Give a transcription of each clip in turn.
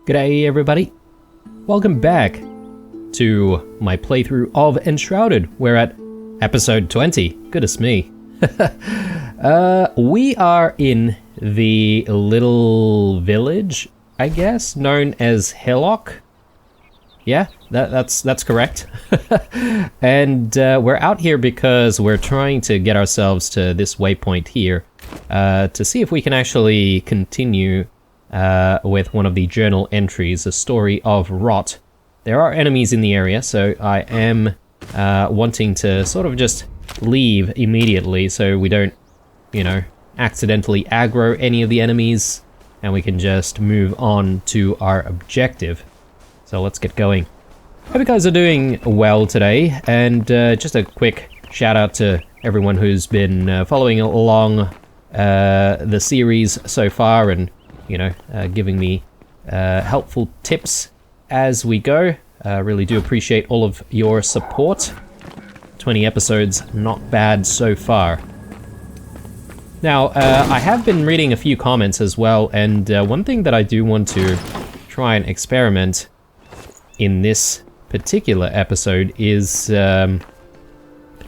G'day everybody, welcome back to my playthrough of Enshrouded. We're at episode 20, goodness me. We are in the little village, I guess, known as Hillock. Yeah, that's correct. And we're out here because we're trying to get ourselves to this waypoint here to see if we can actually continue with one of the journal entries, a story of rot. There are enemies in the area, so I am wanting to sort of just leave immediately so we don't, you know, accidentally aggro any of the enemies, and we can just move on to our objective. So let's get going. Hope you guys are doing well today, and just a quick shout out to everyone who's been following along the series so far and, you know, giving me helpful tips as we go. Really do appreciate all of your support. 20 episodes, not bad so far. Now, I have been reading a few comments as well, and one thing that I do want to try and experiment in this particular episode is our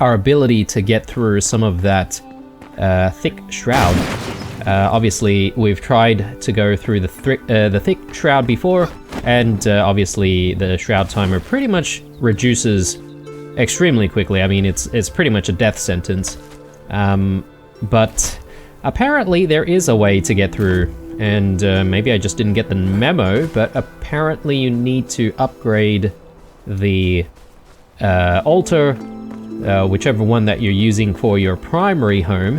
ability to get through some of that thick shroud. Obviously, we've tried to go through the thick shroud before, and obviously the shroud timer pretty much reduces extremely quickly. I mean, it's pretty much a death sentence. But apparently there is a way to get through, and maybe I just didn't get the memo, but apparently you need to upgrade the altar, whichever one that you're using for your primary home,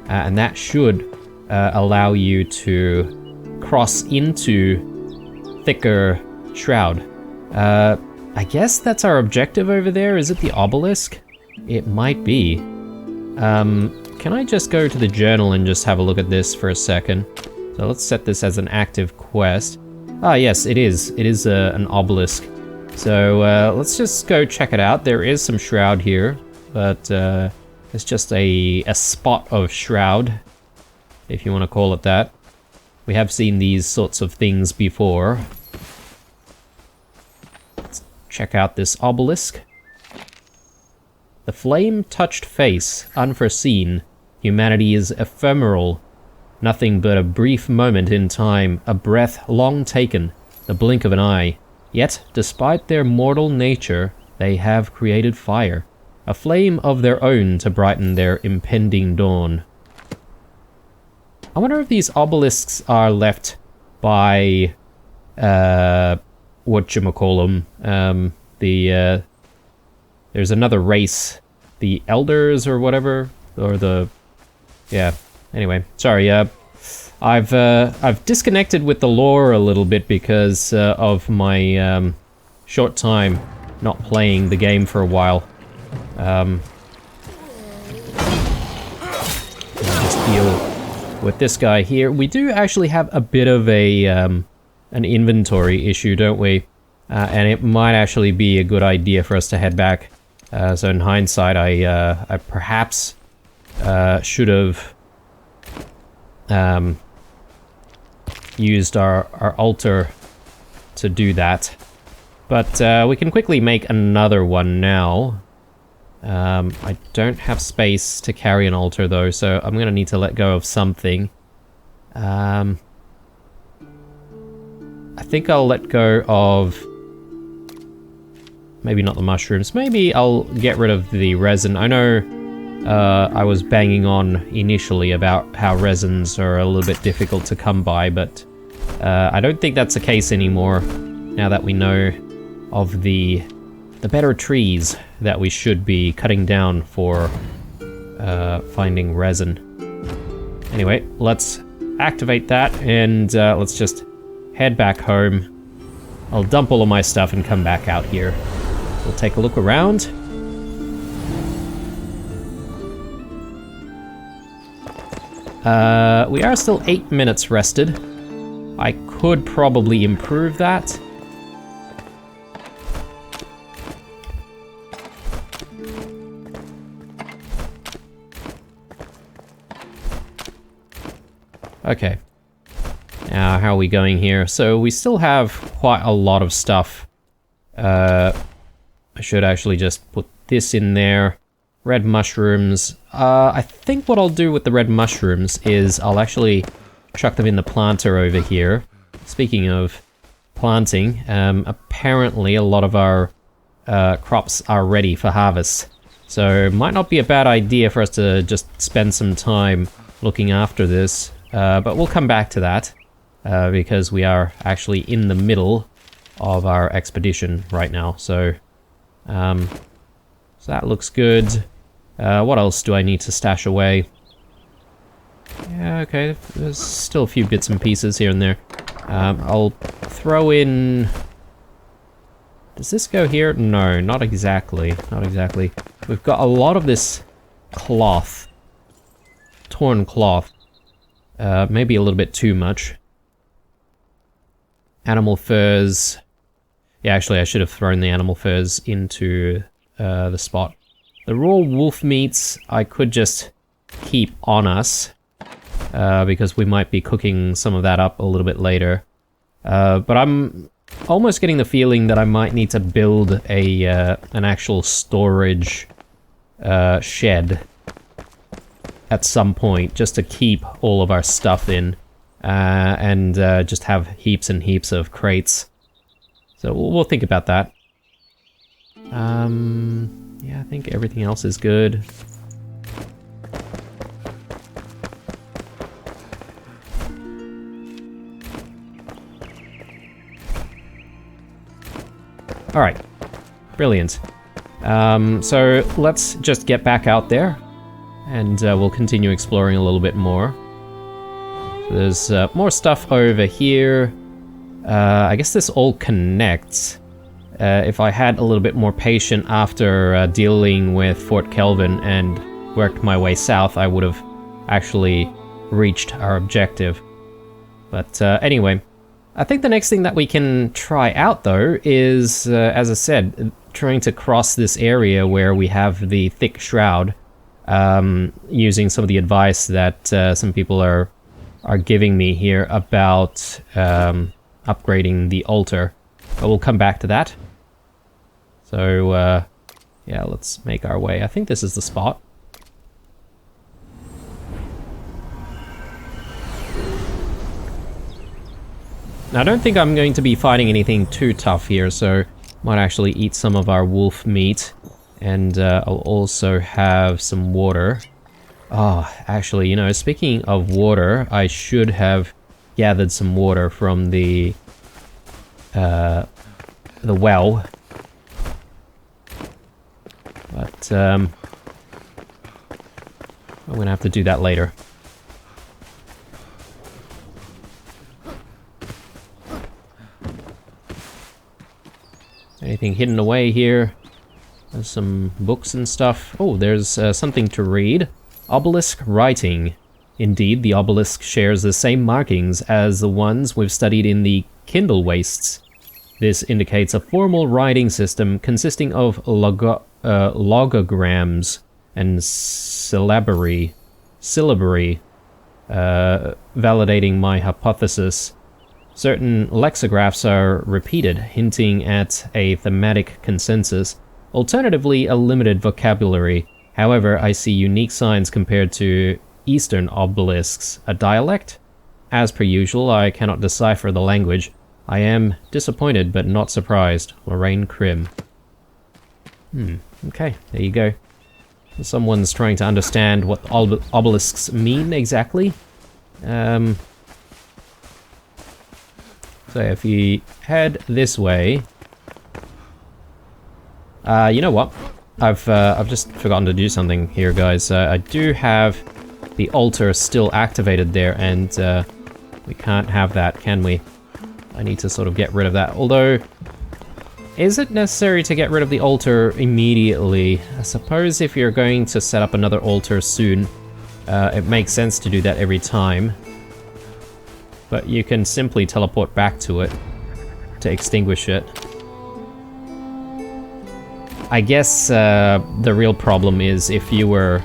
and that should allow you to cross into thicker shroud. I guess that's our objective over there. Is it the obelisk? It might be. Can I just go to the journal and just have a look at this for a second? So let's set this as an active quest. Ah, yes, it is. It is an obelisk. So let's just go check it out. There is some shroud here, but it's just a spot of shroud, if you want to call it that. We have seen these sorts of things before. Let's check out this obelisk. The flame-touched face, unforeseen. Humanity is ephemeral. Nothing but a brief moment in time, a breath long taken, the blink of an eye. Yet, despite their mortal nature, they have created fire. A flame of their own to brighten their impending dawn. I wonder if these obelisks are left by, whatchamacallem, there's another race, the elders or whatever, or the, yeah, anyway, sorry, I've disconnected with the lore a little bit because of my short time not playing the game for a while. Just deal with this guy here. We do actually have a bit of a an inventory issue, don't we? And it might actually be a good idea for us to head back. So in hindsight, I perhaps should have used our altar to do that. But we can quickly make another one now. I don't have space to carry an altar though, so I'm gonna need to let go of something. I think I'll let go of... maybe not the mushrooms. Maybe I'll get rid of the resin. I know I was banging on initially about how resins are a little bit difficult to come by, but I don't think that's the case anymore now that we know of the better trees that we should be cutting down for finding resin. Anyway, let's activate that and let's just head back home. I'll dump all of my stuff and come back out here. We'll take a look around. We are still 8 minutes rested. I could probably improve that. Okay. How are we going here? So we still have quite a lot of stuff. I should actually just put this in there. Red mushrooms. I think what I'll do with the red mushrooms is I'll actually chuck them in the planter over here. Speaking of planting, apparently a lot of our crops are ready for harvest. So it might not be a bad idea for us to just spend some time looking after this. But we'll come back to that. Because we are actually in the middle of our expedition right now, so that looks good. What else do I need to stash away? Yeah, okay, there's still a few bits and pieces here and there. I'll throw in... Does this go here? No, not exactly, not exactly. We've got a lot of this cloth, torn cloth, maybe a little bit too much. Animal furs. Yeah, actually, I should have thrown the animal furs into the spot. The raw wolf meats I could just keep on us, because we might be cooking some of that up a little bit later. But I'm almost getting the feeling that I might need to build an actual storage shed at some point, just to keep all of our stuff in. And just have heaps and heaps of crates. So we'll think about that. Yeah, I think everything else is good. Alright, brilliant. So let's just get back out there, and we'll continue exploring a little bit more. There's more stuff over here. I guess this all connects. If I had a little bit more patience after dealing with Fort Kelvin and worked my way south, I would have actually reached our objective. But anyway, I think the next thing that we can try out, though, is, as I said, trying to cross this area where we have the thick shroud, using some of the advice that some people are giving me here about upgrading the altar. But we'll come back to that. So, yeah, let's make our way. I think this is the spot. Now, I don't think I'm going to be fighting anything too tough here, so might actually eat some of our wolf meat. And I'll also have some water. Oh, actually, you know, speaking of water, I should have gathered some water from the well. But I'm gonna have to do that later. Anything hidden away here? There's some books and stuff. Oh, there's something to read. Obelisk writing. Indeed, the obelisk shares the same markings as the ones we've studied in the Kindle wastes. This indicates a formal writing system consisting of logograms and syllabary, validating my hypothesis. Certain lexigraphs are repeated, hinting at a thematic consensus. Alternatively, a limited vocabulary. However, I see unique signs compared to Eastern obelisks. A dialect? As per usual, I cannot decipher the language. I am disappointed but not surprised. Lorraine Krim. Okay, there you go. Someone's trying to understand what obelisks mean exactly. So if you head this way... you know what? I've just forgotten to do something here, guys. I do have the altar still activated there, and we can't have that, can we? I need to sort of get rid of that. Although, is it necessary to get rid of the altar immediately? I suppose if you're going to set up another altar soon, it makes sense to do that every time. But you can simply teleport back to it to extinguish it. I guess the real problem is if you were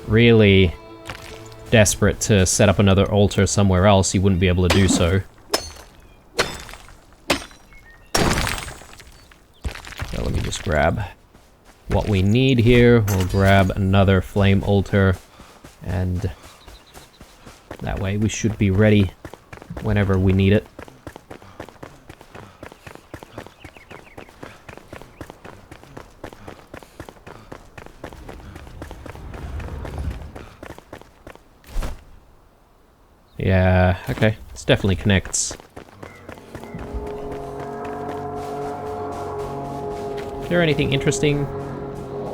really desperate to set up another altar somewhere else, you wouldn't be able to do so. So let me just grab what we need here. We'll grab another flame altar, and that way we should be ready whenever we need it. Yeah, okay, this definitely connects. Is there anything interesting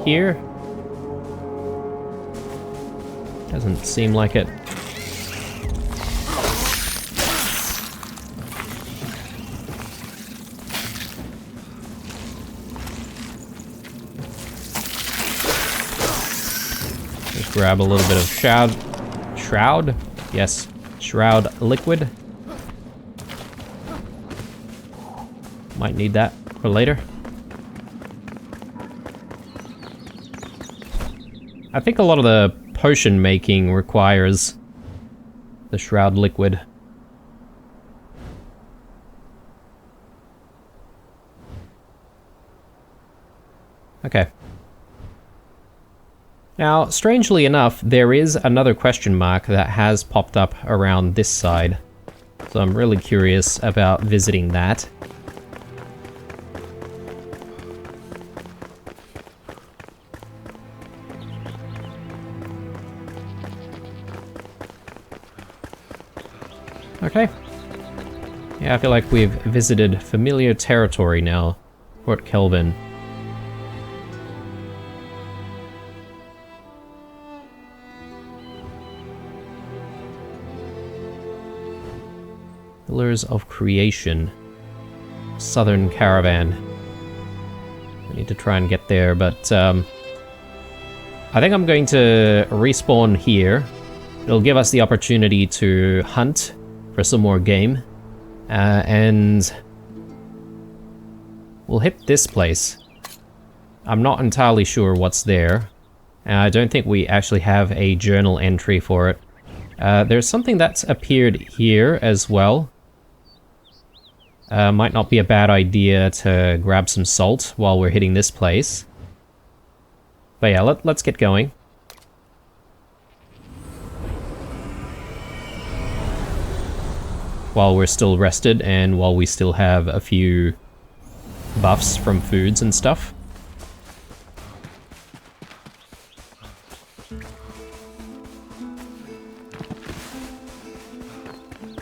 here? Doesn't seem like it. Just grab a little bit of Shroud? Yes. Shroud liquid. Might need that for later. I think a lot of the potion making requires the Shroud liquid. Okay. Now, strangely enough, there is another question mark that has popped up around this side. So I'm really curious about visiting that. Okay. Yeah, I feel like we've visited familiar territory now. Port Kelvin. Pillars of Creation. Southern Caravan. I need to try and get there, but I think I'm going to respawn here. It'll give us the opportunity to hunt for some more game. And we'll hit this place. I'm not entirely sure what's there. I don't think we actually have a journal entry for it. There's something that's appeared here as well. Might not be a bad idea to grab some salt while we're hitting this place. But yeah, let's get going. While we're still rested and while we still have a few buffs from foods and stuff.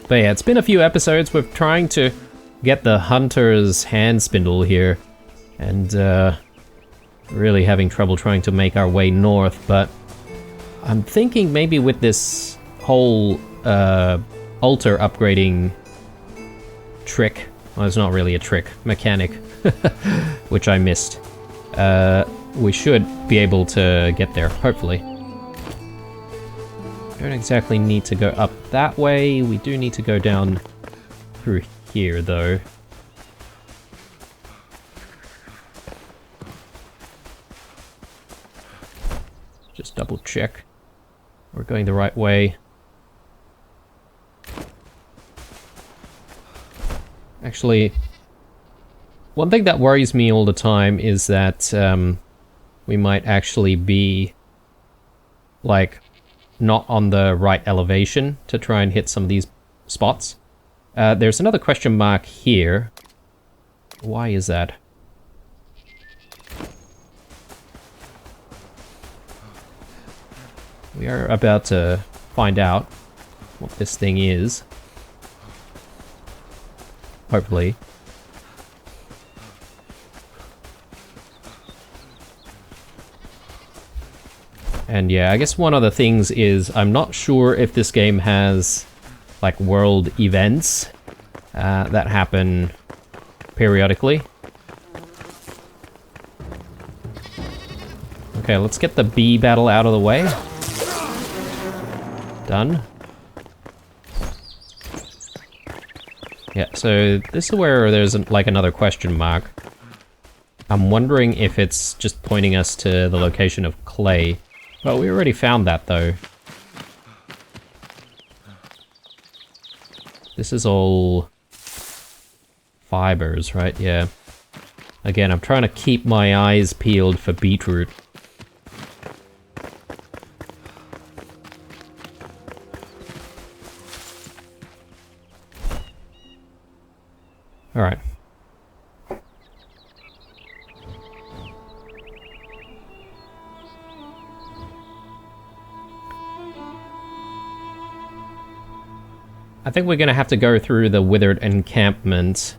But yeah, it's been a few episodes. We're trying to get the hunter's hand spindle here, and really having trouble trying to make our way north, but I'm thinking maybe with this whole altar upgrading trick, well, it's not really a trick, mechanic, which I missed, we should be able to get there, hopefully. Don't exactly need to go up that way, we do need to go down through here though. Just double check we're going the right way. Actually, one thing that worries me all the time is that we might actually be like not on the right elevation to try and hit some of these spots. There's another question mark here. Why is that? We are about to find out what this thing is. Hopefully. And yeah, I guess one of the things is I'm not sure if this game has like world events that happen periodically. Okay, let's get the bee battle out of the way. Done. Yeah, so this is where there's like another question mark. I'm wondering if it's just pointing us to the location of clay. Well, we already found that though. This is all fibers, right? Yeah. Again, I'm trying to keep my eyes peeled for beetroot. Alright. I think we're gonna have to go through the Withered Encampment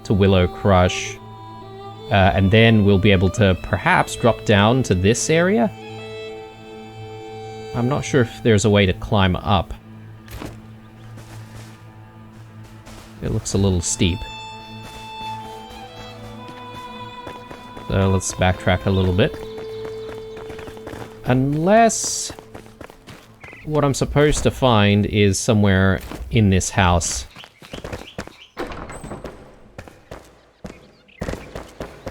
to Willow Crush, and then we'll be able to perhaps drop down to this area. I'm not sure if there's a way to climb up. It looks a little steep. So let's backtrack a little bit. Unless what I'm supposed to find is somewhere in this house.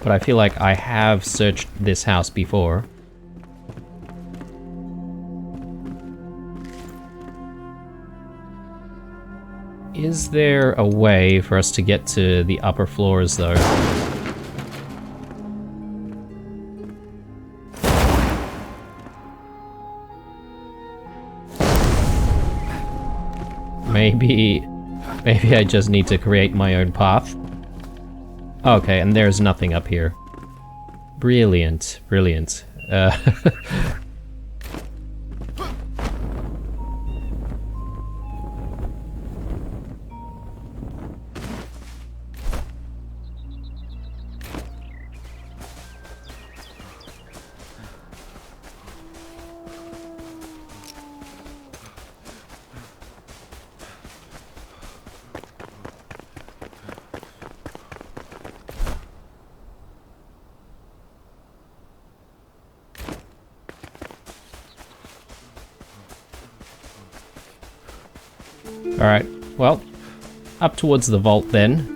But I feel like I have searched this house before. Is there a way for us to get to the upper floors, though? Maybe I just need to create my own path. Okay, and there's nothing up here. Brilliant, brilliant. Alright, well, up towards the vault then.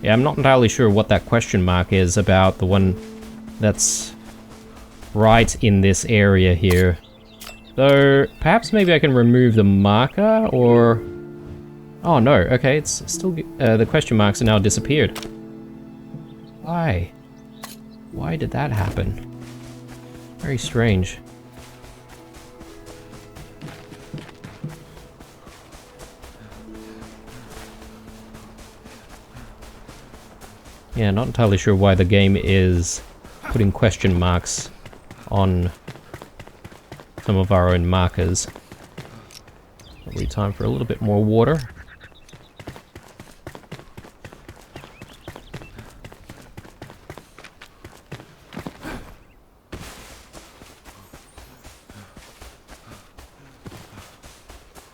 Yeah, I'm not entirely sure what that question mark is about the one that's right in this area here. So, perhaps maybe I can remove the marker, or... Oh no, okay, it's still... the question marks are now disappeared. Why? Why did that happen? Very strange. Yeah, not entirely sure why the game is putting question marks on some of our own markers. Probably time for a little bit more water.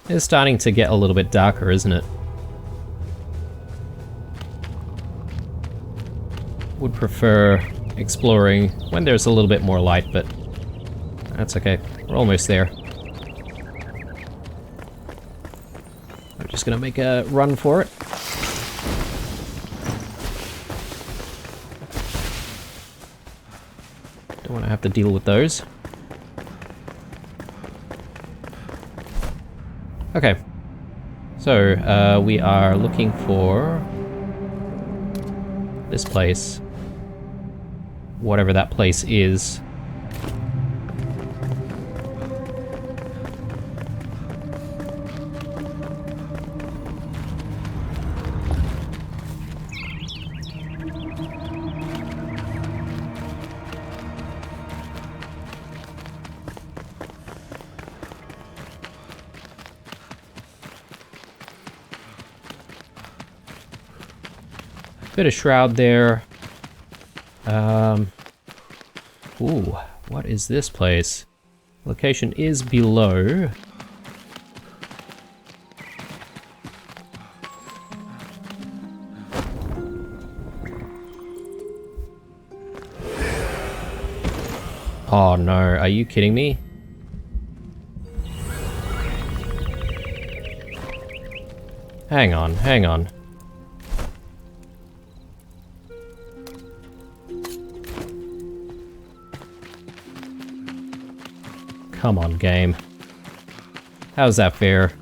It's starting to get a little bit darker, isn't it? Would prefer exploring when there's a little bit more light, but that's okay. We're almost there. I'm just gonna make a run for it. Don't want to have to deal with those. Okay. So, we are looking for this place. Whatever that place is. Bit of Shroud there. Ooh, what is this place? Location is below. Oh no, are you kidding me? Hang on, hang on. Come on, game. How's that fair?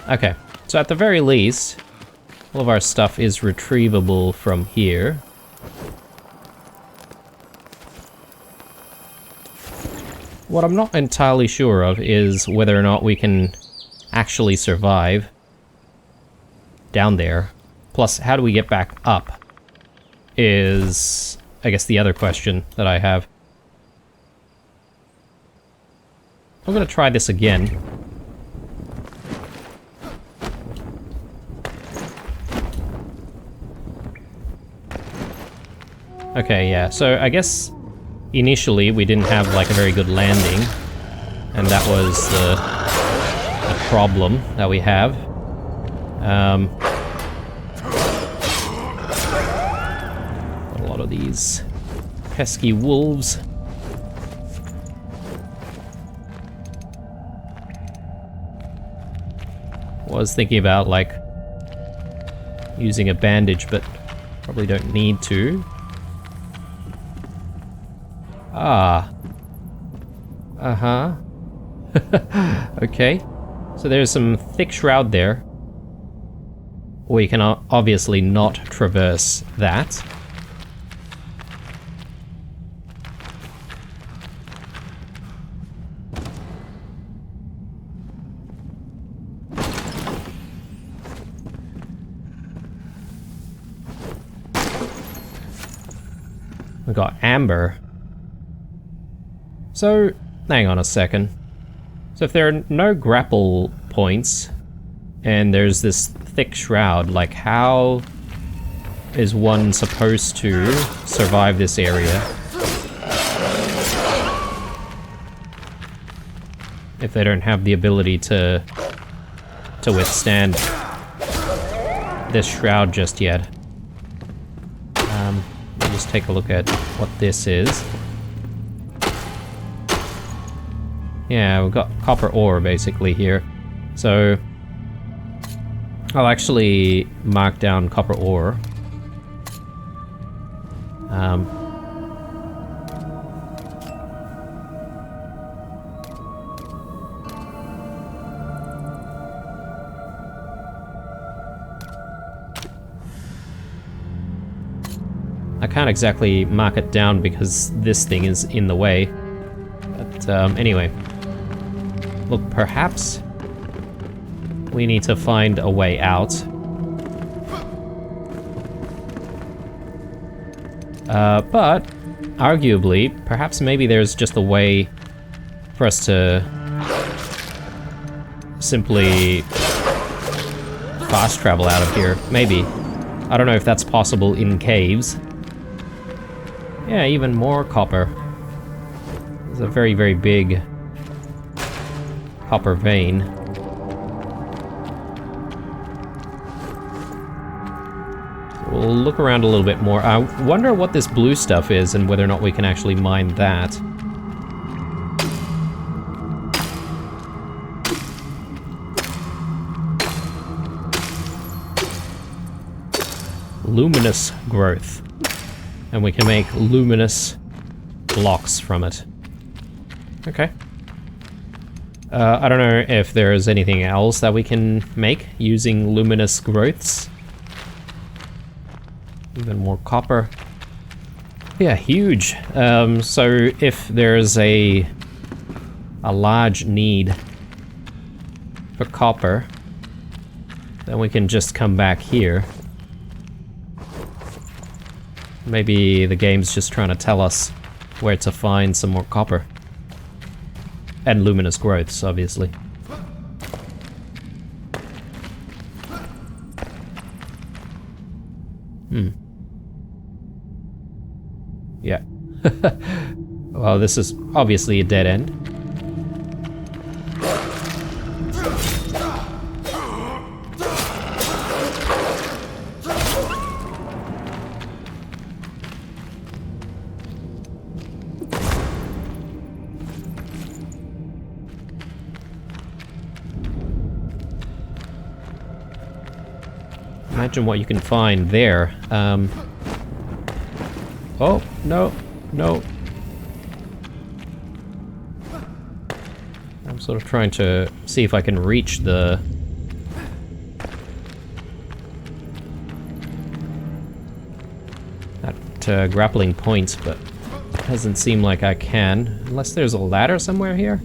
Okay, so at the very least, all of our stuff is retrievable from here. What I'm not entirely sure of is whether or not we can actually survive down there. Plus, how do we get back up is, I guess, the other question that I have. I'm gonna try this again. Okay, yeah, so I guess initially we didn't have like a very good landing, and that was the problem that we have. Got a lot of these pesky wolves. Was thinking about like using a bandage, but probably don't need to. Ah. Uh-huh. Okay. So there's some thick shroud there. We can obviously not traverse that. We got amber. So, hang on a second. So if there are no grapple points, and there's this thick shroud, like how is one supposed to survive this area? If they don't have the ability to withstand this shroud just yet. Let me just take a look at what this is. Yeah, we've got copper ore basically here. So I'll actually mark down copper ore. I can't exactly mark it down because this thing is in the way. But anyway. Look, perhaps we need to find a way out. But arguably, perhaps maybe there's just a way for us to simply fast travel out of here. Maybe. I don't know if that's possible in caves. Yeah, even more copper. There's a very, very big copper vein. We'll look around a little bit more. I wonder what this blue stuff is and whether or not we can actually mine that. Luminous growth. And we can make luminous blocks from it. Okay. I don't know if there's anything else that we can make using luminous growths. Even more copper. Yeah, huge. So if there's a large need for copper, then we can just come back here. Maybe the game's just trying to tell us where to find some more copper. And luminous growths, obviously. Yeah. Well, this is obviously a dead end. Imagine what you can find there. Oh, no, no. I'm sort of trying to see if I can reach the grappling points, but it doesn't seem like I can. Unless there's a ladder somewhere here?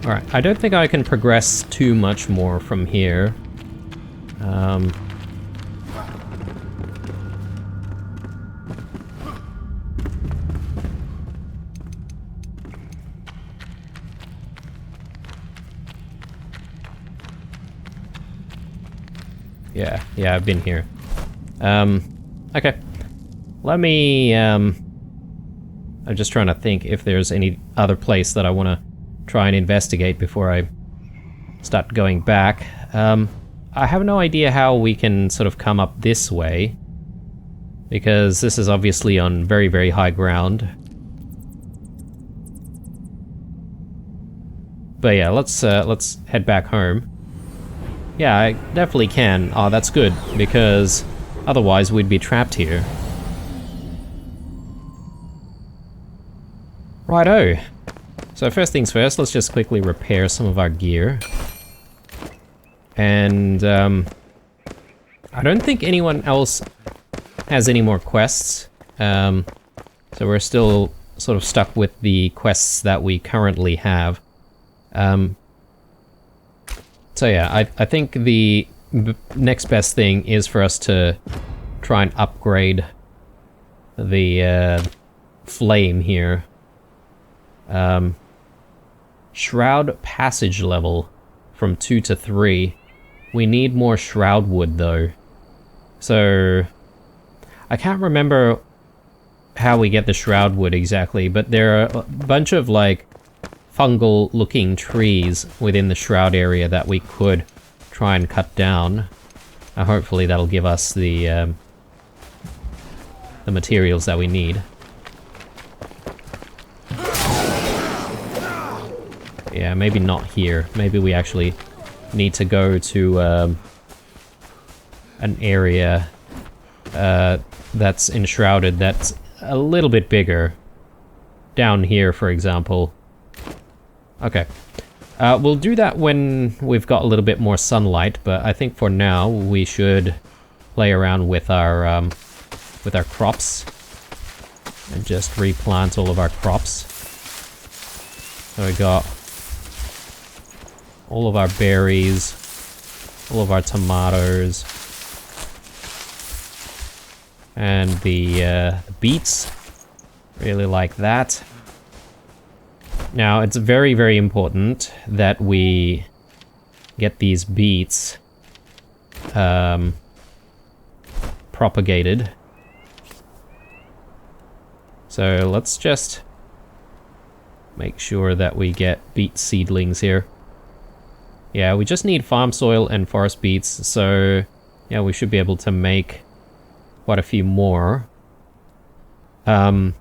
Alright, I don't think I can progress too much more from here. Yeah, I've been here. Okay. Let me, I'm just trying to think if there's any other place that I want to try and investigate before I start going back. I have no idea how we can sort of come up this way, because this is obviously on very, very high ground. But yeah, let's head back home. Yeah, I definitely can. Oh, that's good, because otherwise we'd be trapped here. Righto. So first things first, let's just quickly repair some of our gear. And, I don't think anyone else has any more quests. So we're still sort of stuck with the quests that we currently have. So yeah, I think the next best thing is for us to try and upgrade the flame here. Shroud passage level from 2 to 3. We need more shroud wood though. So I can't remember how we get the shroud wood exactly, but there are a bunch of like fungal looking trees within the shroud area that we could try and cut down. Hopefully that'll give us the materials that we need. Yeah, maybe not here. Maybe we actually need to go to an area that's enshrouded that's a little bit bigger. Down here, for example. Okay. We'll do that when we've got a little bit more sunlight, but I think for now we should play around with our crops and just replant all of our crops. So we got all of our berries, all of our tomatoes, and the beets. Really like that. Now, it's very, very important that we get these beets propagated. So let's just make sure that we get beet seedlings here. Yeah, we just need farm soil and forest beets, so yeah, we should be able to make quite a few more. And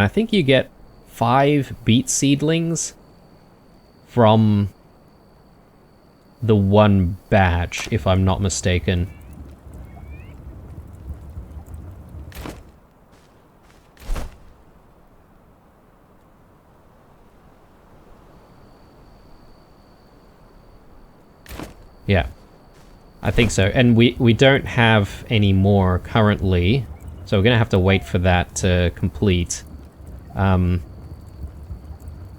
I think you get 5 beet seedlings from the one batch, if I'm not mistaken. Yeah, I think so. And we don't have any more currently, so we're gonna have to wait for that to complete. So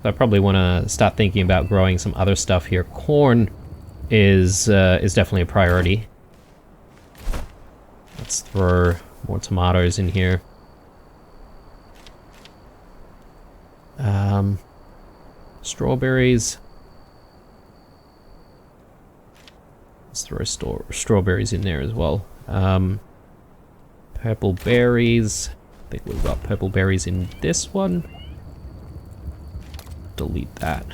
I probably want to start thinking about growing some other stuff here. Corn is definitely a priority. Let's throw more tomatoes in here. Strawberries. Let's throw strawberries in there as well. Purple berries. I think we've got purple berries in this one. Delete that.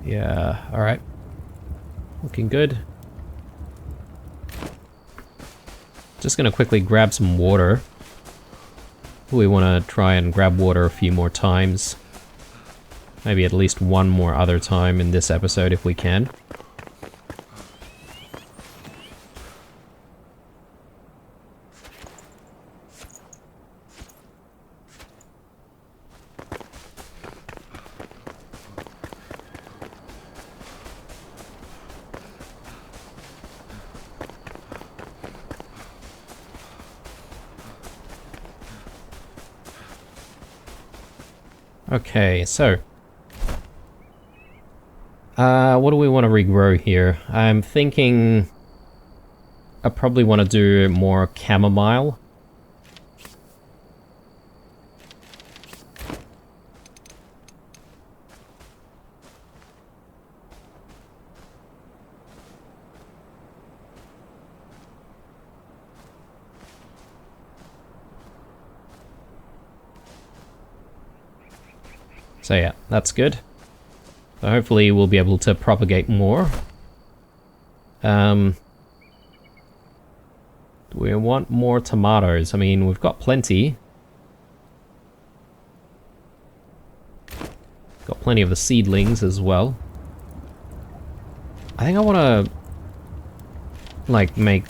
Yeah, alright. Looking good. Just gonna quickly grab some water. We want to try and grab water a few more times. Maybe at least one more other time in this episode if we can. Okay, so... what do we want to regrow here? I'm thinking... I probably want to do more chamomile. So yeah, that's good. So hopefully we'll be able to propagate more. We want more tomatoes. I mean, we've got plenty. Got plenty of the seedlings as well. I think I want to, like, make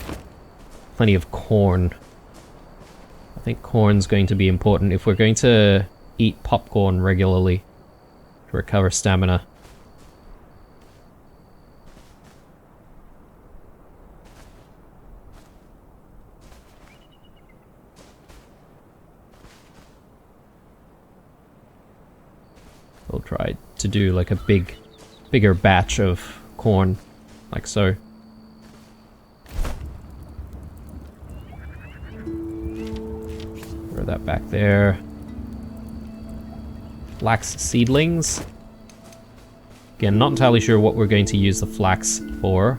plenty of corn. I think corn's going to be important if we're going to eat popcorn regularly to recover stamina. We'll try to do like a bigger batch of corn, like so. Throw that back there. Flax seedlings. Again, not entirely sure what we're going to use the flax for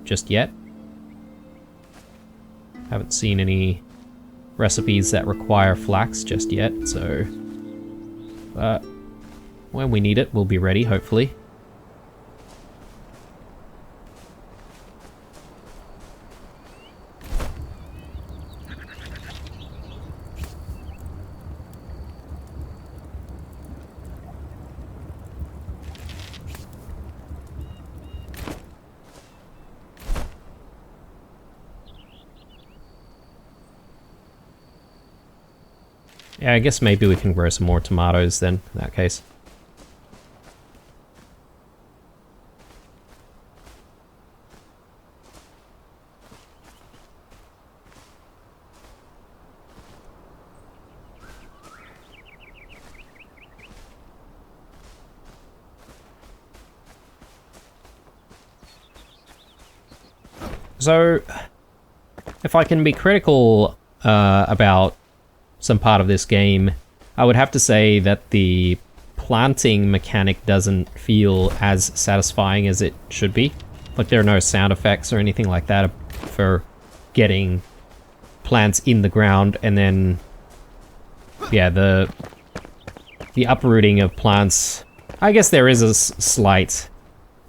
just yet. Haven't seen any recipes that require flax just yet, so... when we need it, we'll be ready, hopefully. Yeah, I guess maybe we can grow some more tomatoes then, in that case. So, if I can be critical about some part of this game, I would have to say that the planting mechanic doesn't feel as satisfying as it should be. Like, there are no sound effects or anything like that for getting plants in the ground, and then, yeah, the uprooting of plants. I guess there is a slight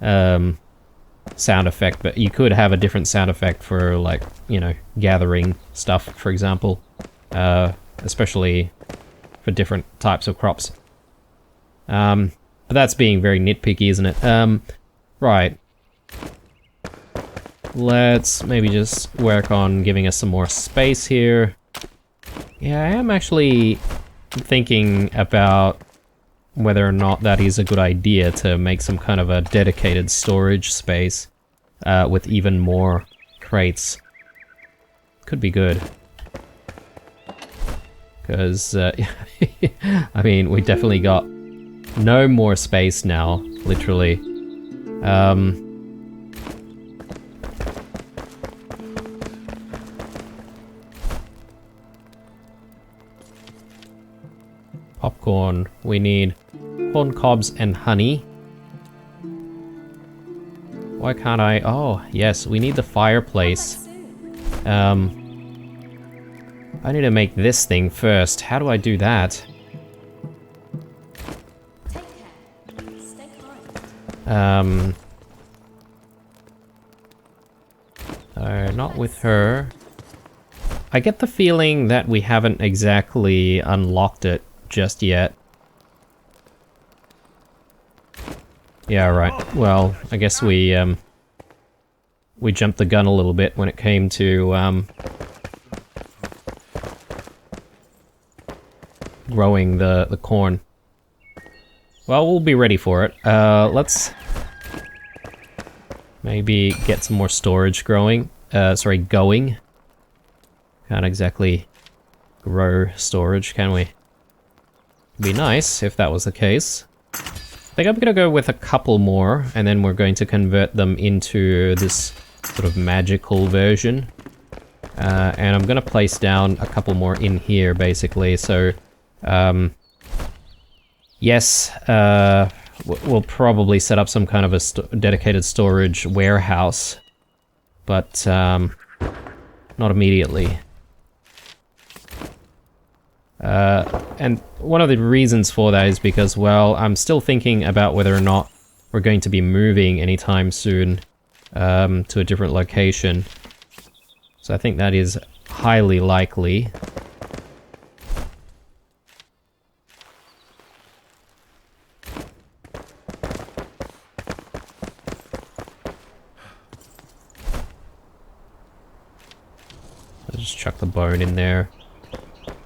sound effect, but you could have a different sound effect for, like, you know, gathering stuff, for example. Especially for different types of crops. But that's being very nitpicky, isn't it? Right. Let's maybe just work on giving us some more space here. Yeah, I am actually thinking about whether or not that is a good idea to make some kind of a dedicated storage space with even more crates. Could be good. Because, I mean, we definitely got no more space now, literally. Popcorn. We need corn cobs and honey. Why can't I? Oh, yes, we need the fireplace. I need to make this thing first. How do I do that? Not with her. I get the feeling that we haven't exactly unlocked it just yet. Yeah, right. Well, I guess we jumped the gun a little bit when it came to, growing the corn. Well, we'll be ready for it. Let's maybe get some more storage going. Going. Can't exactly grow storage, can we? Be nice if that was the case. I think I'm gonna go with a couple more, and then we're going to convert them into this sort of magical version. And I'm gonna place down a couple more in here, basically, so... yes, we'll probably set up some kind of a dedicated storage warehouse, but not immediately. And one of the reasons for that is because, well, I'm still thinking about whether or not we're going to be moving anytime soon to a different location. So I think that is highly likely. I'll just chuck the bone in there.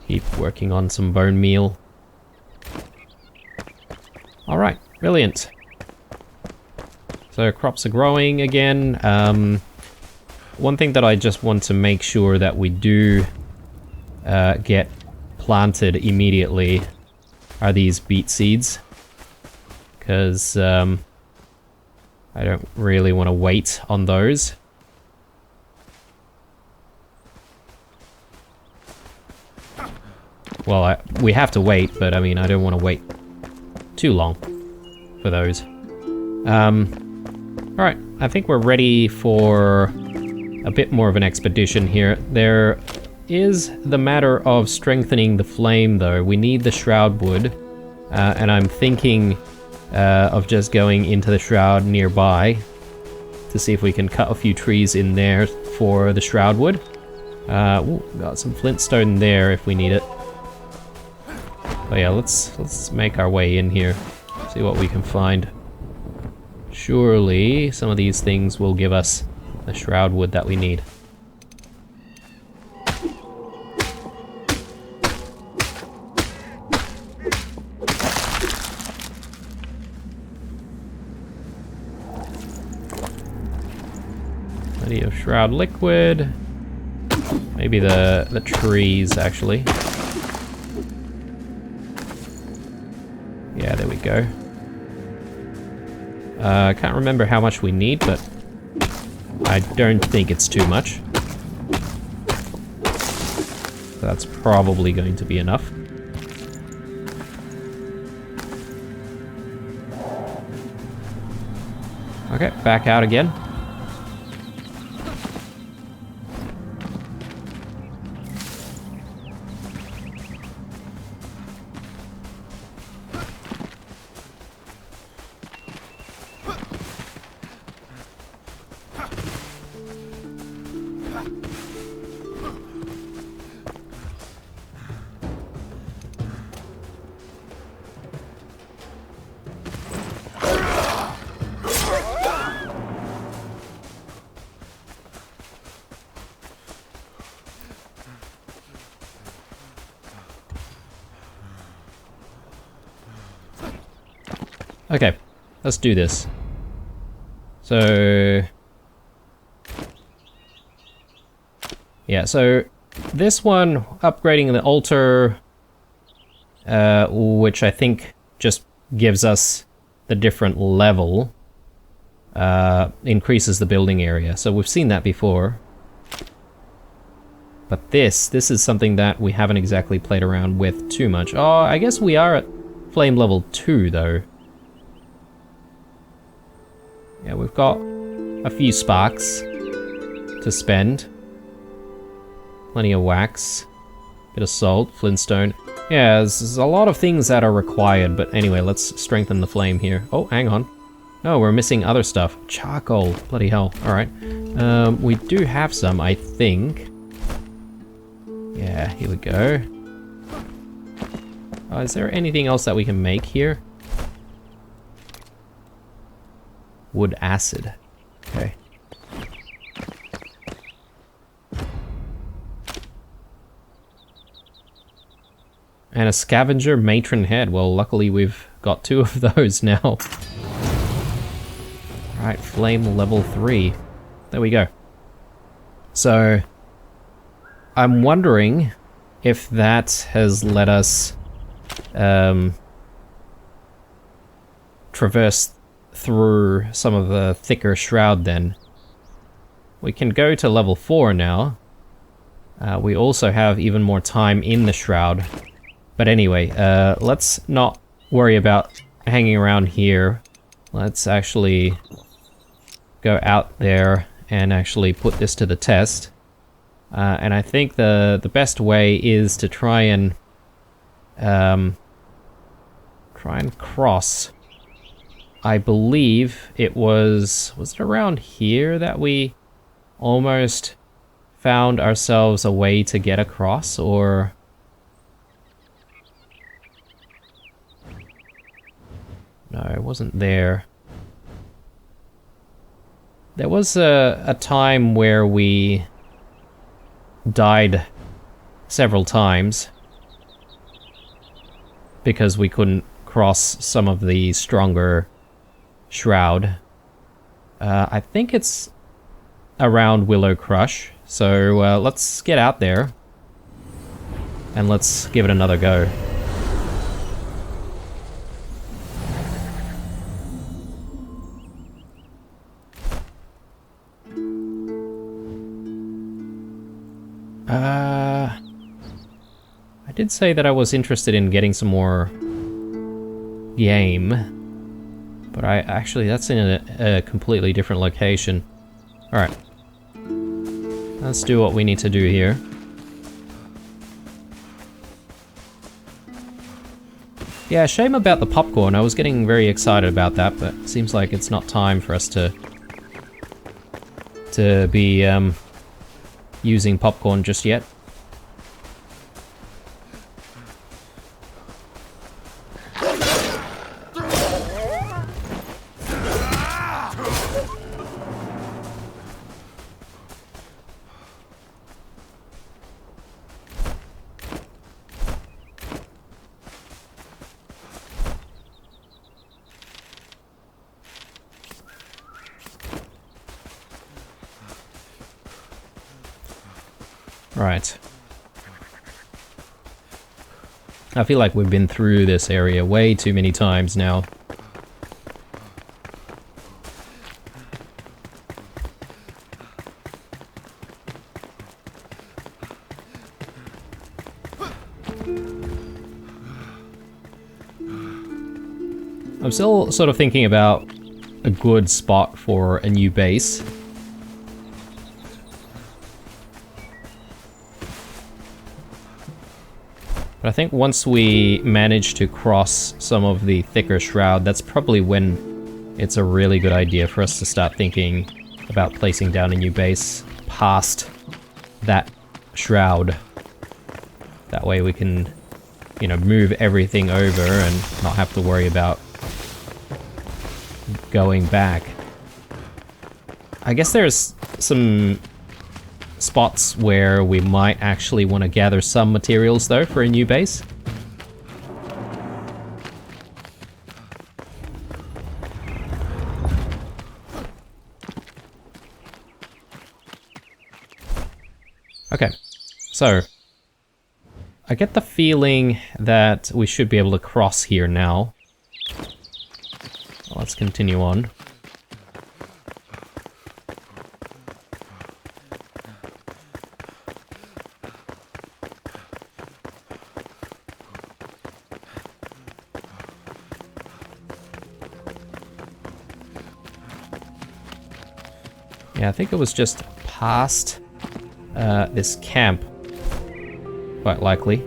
Keep working on some bone meal. Alright, brilliant. So crops are growing again. One thing that I just want to make sure that we do get planted immediately are these beet seeds. Because I don't really want to wait on those. Well, we have to wait, but I mean, I don't want to wait too long for those. Alright, I think we're ready for a bit more of an expedition here. There is the matter of strengthening the flame, though. We need the Shroud wood, and I'm thinking of just going into the Shroud nearby to see if we can cut a few trees in there for the Shroud wood. Ooh, got some flintstone there if we need it. But yeah, let's make our way in here, see what we can find. Surely some of these things will give us the Shroud wood that we need. Plenty of Shroud liquid. Maybe the trees, actually. Yeah, there we go. I can't remember how much we need, but I don't think it's too much. That's probably going to be enough. Okay, back out again. Okay, let's do this. So... yeah, so this one, upgrading the altar, which I think just gives us the different level, increases the building area. So we've seen that before. But this is something that we haven't exactly played around with too much. Oh, I guess we are at flame level 2, though. Yeah, we've got a few sparks to spend. Plenty of wax. Bit of salt, flintstone. Yeah, there's a lot of things that are required, but anyway, let's strengthen the flame here. Oh, hang on. No, we're missing other stuff. Charcoal. Bloody hell. Alright. We do have some, I think. Yeah, here we go. Is there anything else that we can make here? Wood acid. Okay. And a scavenger matron head. Well, luckily we've got 2 of those now. Right, flame level 3. There we go. So, I'm wondering if that has let us traverse through some of the thicker shroud then. We can go to level 4 now. We also have even more time in the shroud. But anyway, let's not worry about hanging around here. Let's actually go out there and actually put this to the test. And I think the best way is to try and cross. I believe it was it around here that we almost found ourselves a way to get across, or... No, it wasn't there. There was a time where we died several times because we couldn't cross some of the stronger shroud. I think it's around Willow Crush, so let's get out there and let's give it another go. I did say that I was interested in getting some more game, but that's in a completely different location. Alright. Let's do what we need to do here. Yeah, shame about the popcorn. I was getting very excited about that, but it seems like it's not time for us to be using popcorn just yet. Right. I feel like we've been through this area way too many times now. I'm still sort of thinking about a good spot for a new base. But I think once we manage to cross some of the thicker shroud, that's probably when it's a really good idea for us to start thinking about placing down a new base past that shroud. That way we can, you know, move everything over and not have to worry about going back. I guess there's some spots where we might actually want to gather some materials though for a new base. Okay, so I get the feeling that we should be able to cross here now. Let's continue on. Yeah, I think it was just past this camp, quite likely.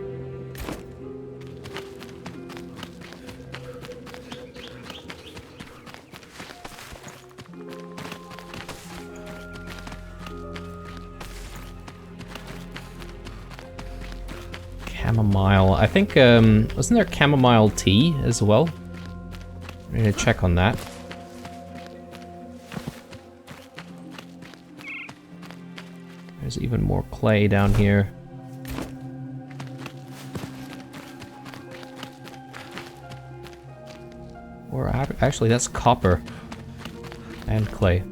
Chamomile. I think, wasn't there chamomile tea as well? I need to check on that. There's even more clay down here. Or actually, that's copper and clay.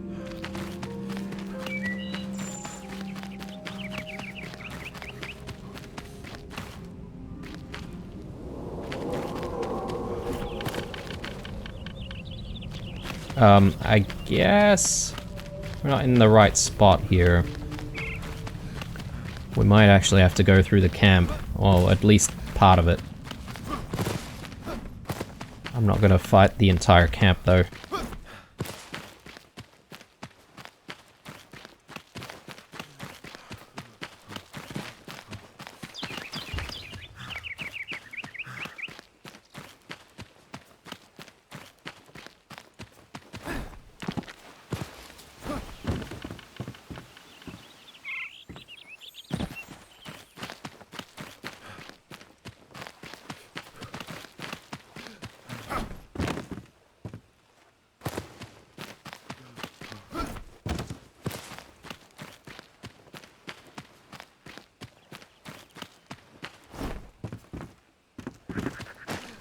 I guess we're not in the right spot here. We might actually have to go through the camp, or at least part of it. I'm not gonna fight the entire camp though.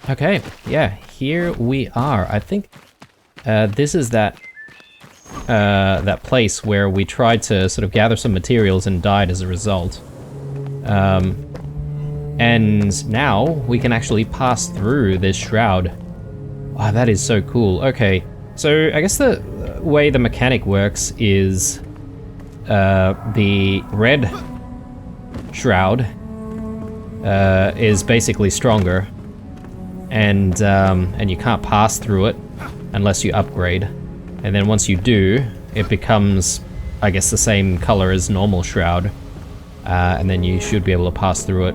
Okay, yeah, here we are. I think this is that place where we tried to sort of gather some materials and died as a result. And now we can actually pass through this shroud. Wow, that is so cool. Okay, so I guess the way the mechanic works is the red shroud is basically stronger. And you can't pass through it unless you upgrade. And then once you do, it becomes, I guess, the same color as normal Shroud. And then you should be able to pass through it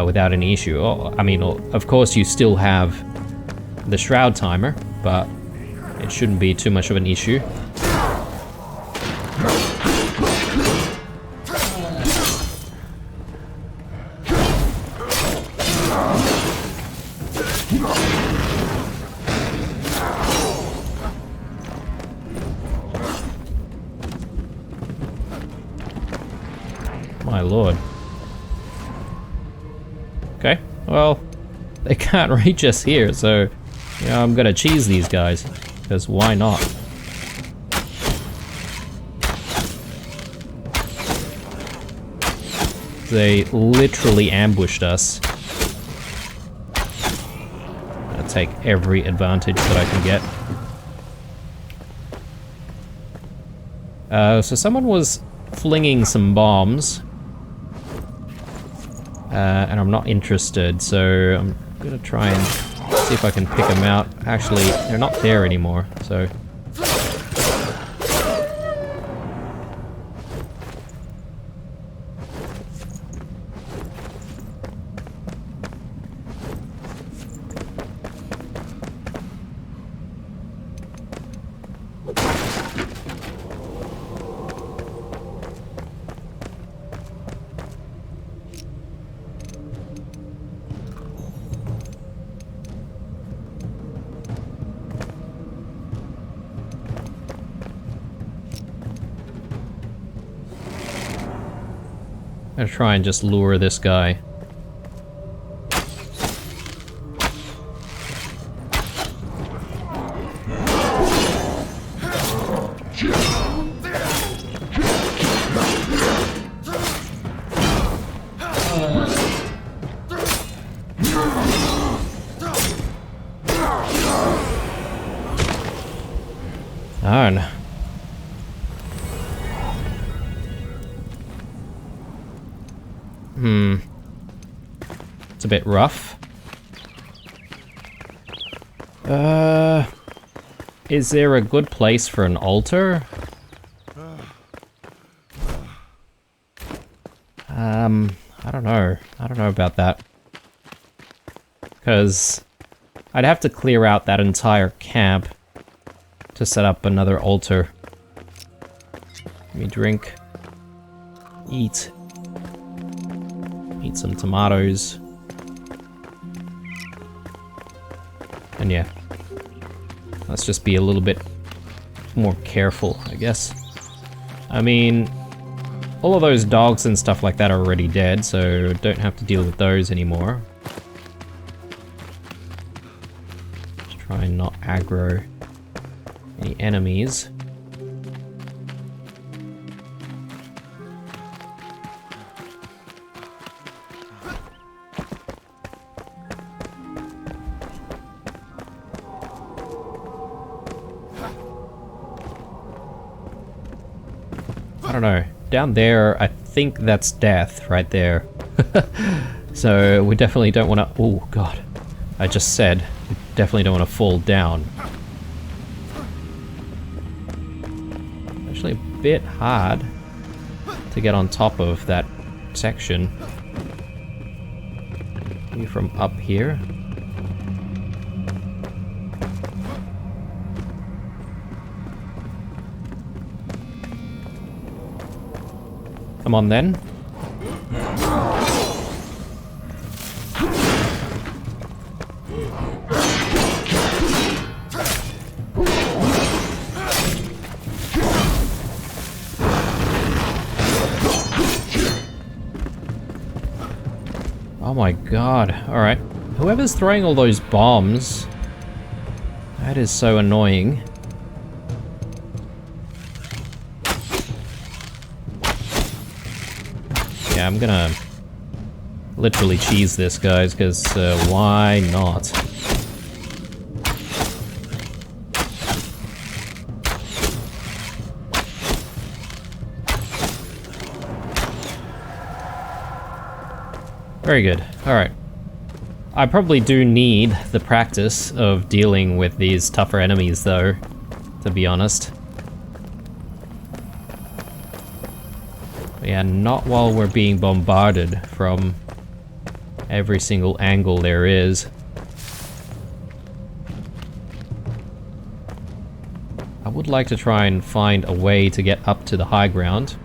without any issue. I mean, of course you still have the Shroud timer, but it shouldn't be too much of an issue. My lord. Okay, well, they can't reach us here, so, you know, I'm gonna cheese these guys, because why not? They literally ambushed us. I'll take every advantage that I can get. So someone was flinging some bombs. And I'm not interested, so I'm gonna try and see if I can pick them out. Actually, they're not there anymore, so... I'm gonna try and just lure this guy. Darn. It's a bit rough. Is there a good place for an altar? I don't know. I don't know about that. Because I'd have to clear out that entire camp to set up another altar. Let me drink. Eat. Eat some tomatoes. And yeah. Let's just be a little bit more careful, I guess. I mean, all of those dogs and stuff like that are already dead, so don't have to deal with those anymore. Just try and not aggro any enemies. don't know. Down there, I think that's death right there. So we definitely don't want to... Oh, God. I just said we definitely don't want to fall down. Actually a bit hard to get on top of that section. Maybe from up here. Come on then. Oh my god. Alright. Whoever's throwing all those bombs, that is so annoying. Yeah, I'm gonna literally cheese this, guys, because why not? Very good. Alright. I probably do need the practice of dealing with these tougher enemies, though, to be honest. Yeah, not while we're being bombarded from every single angle there is. I would like to try and find a way to get up to the high ground.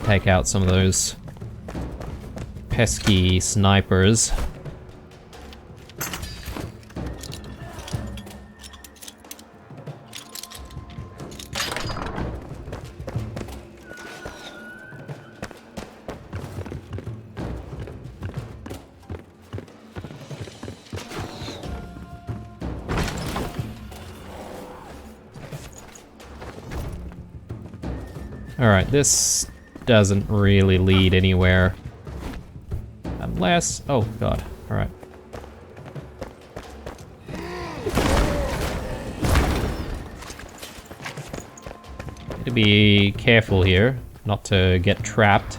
Take out some of those pesky snipers. Alright, this doesn't really lead anywhere. Unless... oh god, alright. Need to be careful here, not to get trapped.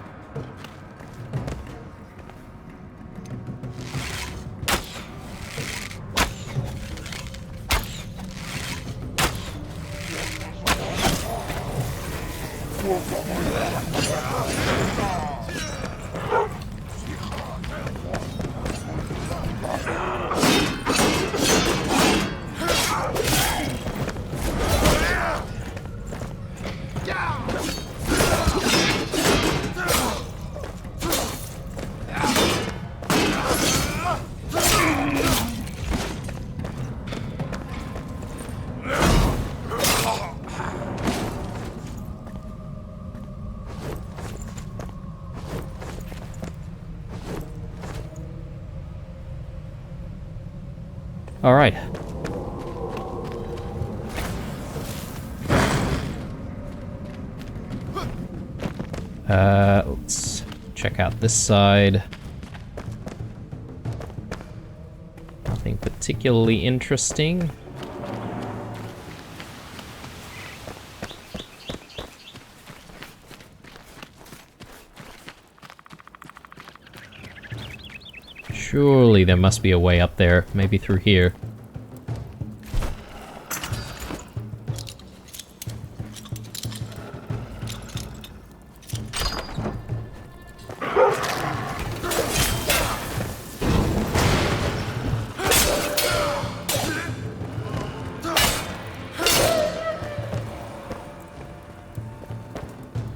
All right. Let's check out this side. Nothing particularly interesting. Surely there must be a way up there, maybe through here.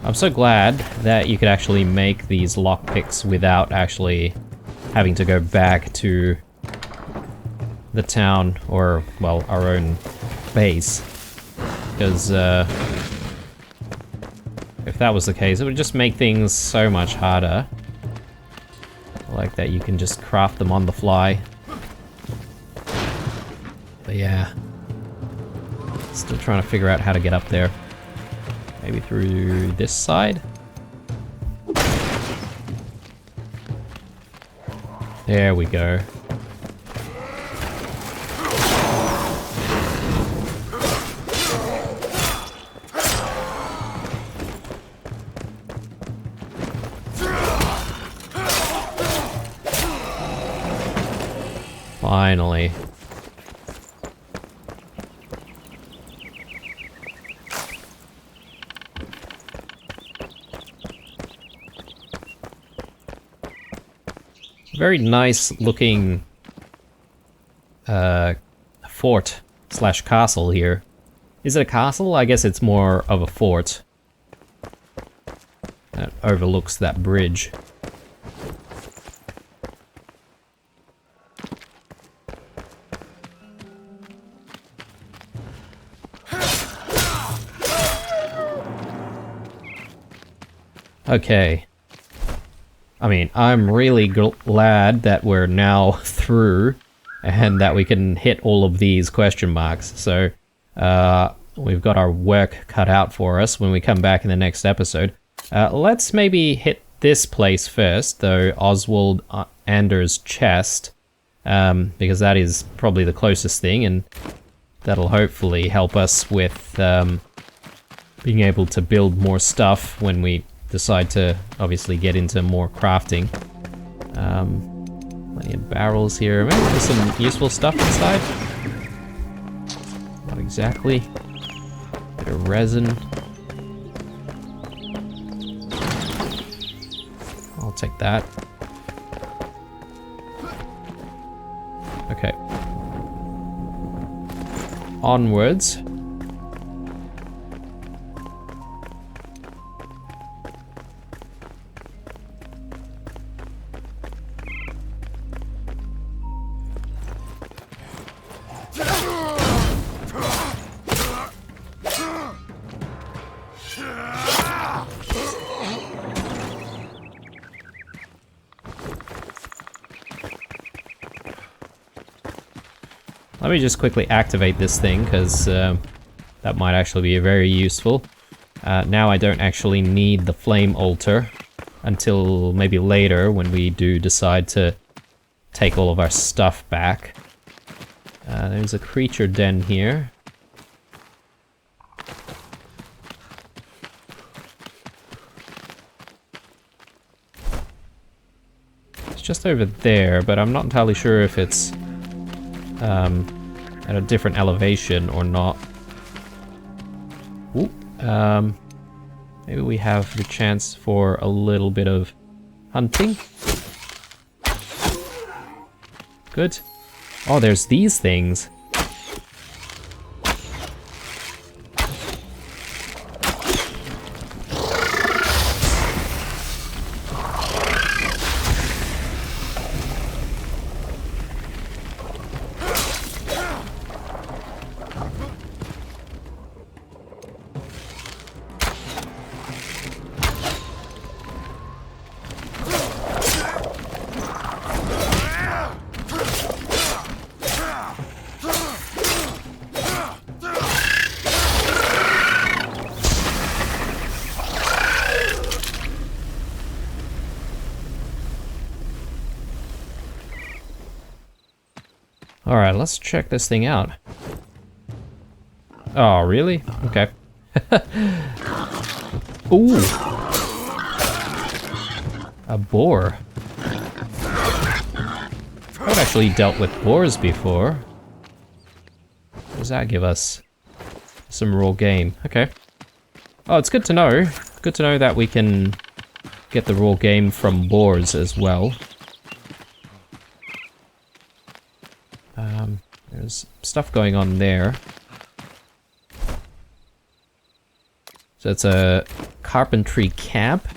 I'm so glad that you could actually make these lockpicks without actually having to go back to the town, or, well, our own base. Because, if that was the case, it would just make things so much harder. Like that you can just craft them on the fly. But yeah. Still trying to figure out how to get up there. Maybe through this side? There we go. Finally. Very nice looking fort slash castle here. Is it a castle? I guess it's more of a fort. That overlooks that bridge. Okay. I mean, I'm really glad that we're now through and that we can hit all of these question marks. So, we've got our work cut out for us when we come back in the next episode. Let's maybe hit this place first, though, Oswald Anders' chest, because that is probably the closest thing, and that'll hopefully help us with being able to build more stuff when we decide to obviously get into more crafting. Plenty of barrels here. Maybe there's some useful stuff inside. Not exactly. Bit of resin. I'll take that. Okay. Onwards. Let me just quickly activate this thing, because that might actually be very useful. Now I don't actually need the flame altar until maybe later when we do decide to take all of our stuff back. There's a creature den here. It's just over there, but I'm not entirely sure if it's at a different elevation or not. Ooh, maybe we have the chance for a little bit of hunting. Good. Oh, there's these things. Alright, let's check this thing out. Oh, really? Okay. Ooh! A boar. I've actually dealt with boars before. What does that give us? Some raw game. Okay. Oh, it's good to know. Good to know that we can get the raw game from boars as well. There's stuff going on there. So it's a carpentry camp.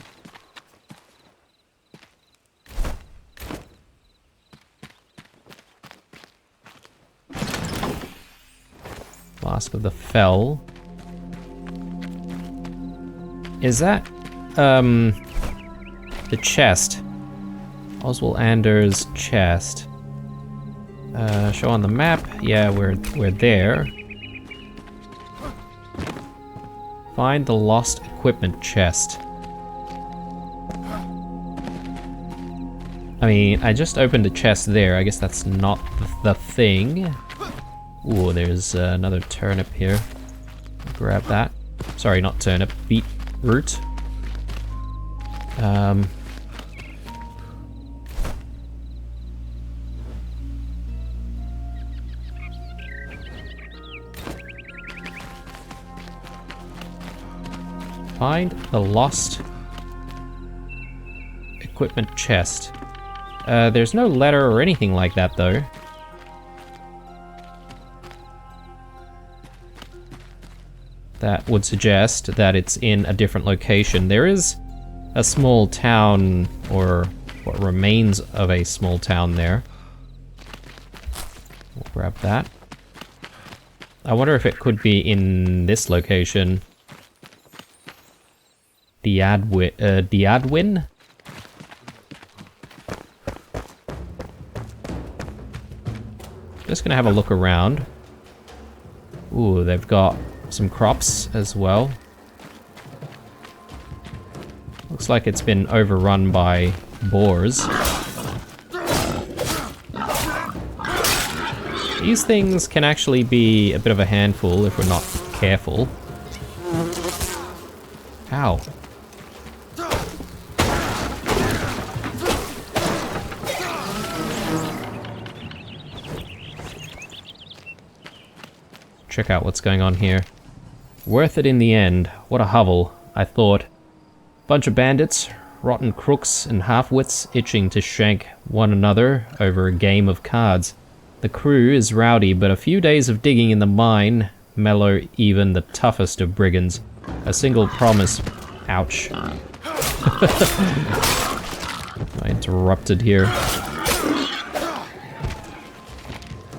Flask of the Fell. Is that the chest? Oswald Anders' chest. Show on the map. Yeah, we're there. Find the lost equipment chest. I mean, I just opened a chest there. I guess that's not the thing. Ooh, there's another turnip here. Grab that. Sorry, not turnip. Beetroot. Find the lost equipment chest. There's no letter or anything like that, though. That would suggest that it's in a different location. There is a small town, or what remains of a small town there. We'll grab that. I wonder if it could be in this location. Diadwin? Just gonna have a look around. Ooh, they've got some crops as well. Looks like it's been overrun by boars. These things can actually be a bit of a handful if we're not careful. Ow. Check out what's going on here. Worth it in the end. What a hovel, I thought. Bunch of bandits, rotten crooks and half-wits itching to shank one another over a game of cards. The crew is rowdy, but a few days of digging in the mine mellow even the toughest of brigands. A single promise... Ouch. I interrupted here.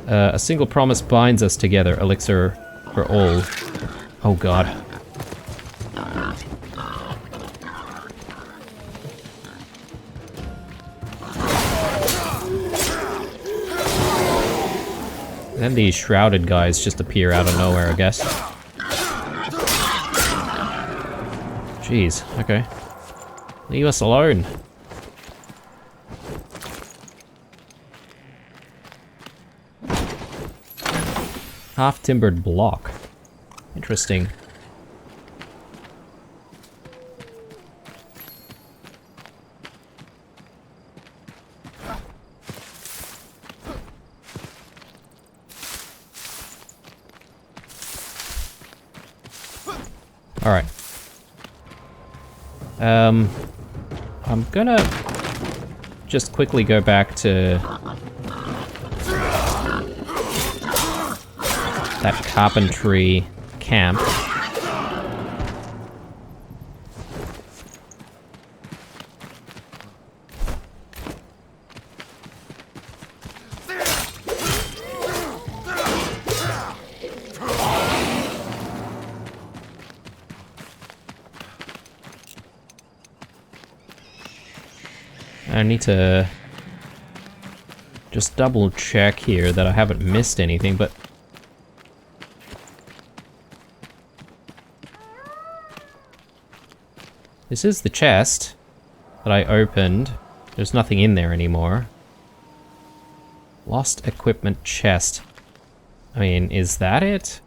A single promise binds us together, elixir for all. Oh god. Then these shrouded guys just appear out of nowhere, I guess. Jeez, okay. Leave us alone. Half-timbered block. Interesting. Alright. I'm gonna just quickly go back to that carpentry camp. I need to just double check here that I haven't missed anything, but this is the chest that I opened. There's nothing in there anymore. Lost equipment chest. I mean, is that it?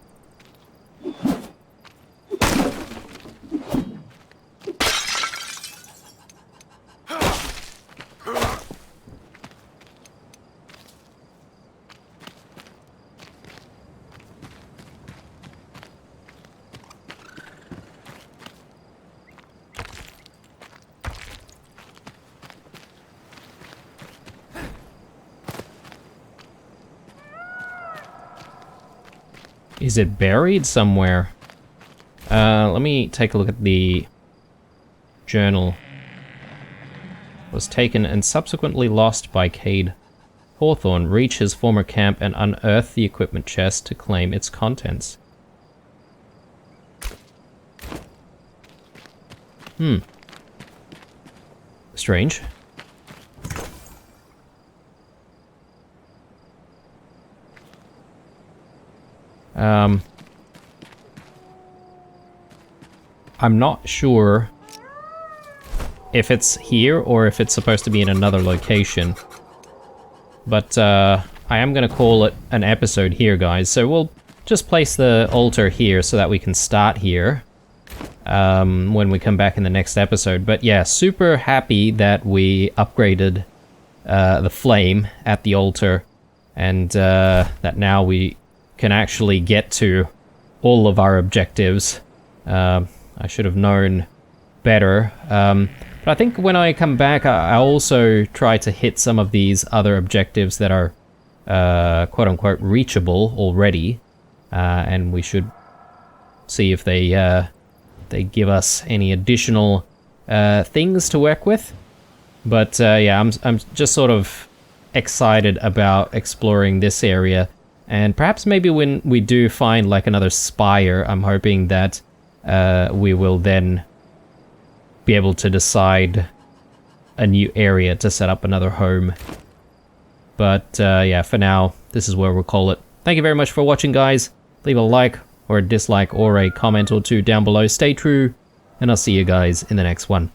Is it buried somewhere? Let me take a look at the journal. Was taken and subsequently lost by Cade Hawthorne. Reach his former camp and unearth the equipment chest to claim its contents. Strange. I'm not sure if it's here or if it's supposed to be in another location. But I am going to call it an episode here, guys. So we'll just place the altar here so that we can start here when we come back in the next episode. But yeah, super happy that we upgraded the flame at the altar, and that now we can actually get to all of our objectives. I should have known better. But I think when I come back, I also try to hit some of these other objectives that are quote-unquote reachable already. And we should see if they give us any additional things to work with. But yeah, I'm just sort of excited about exploring this area. And perhaps maybe when we do find like another spire, I'm hoping that we will then be able to decide a new area to set up another home. But yeah, for now, this is where we'll call it. Thank you very much for watching, guys. Leave a like or a dislike or a comment or two down below. Stay true, and I'll see you guys in the next one.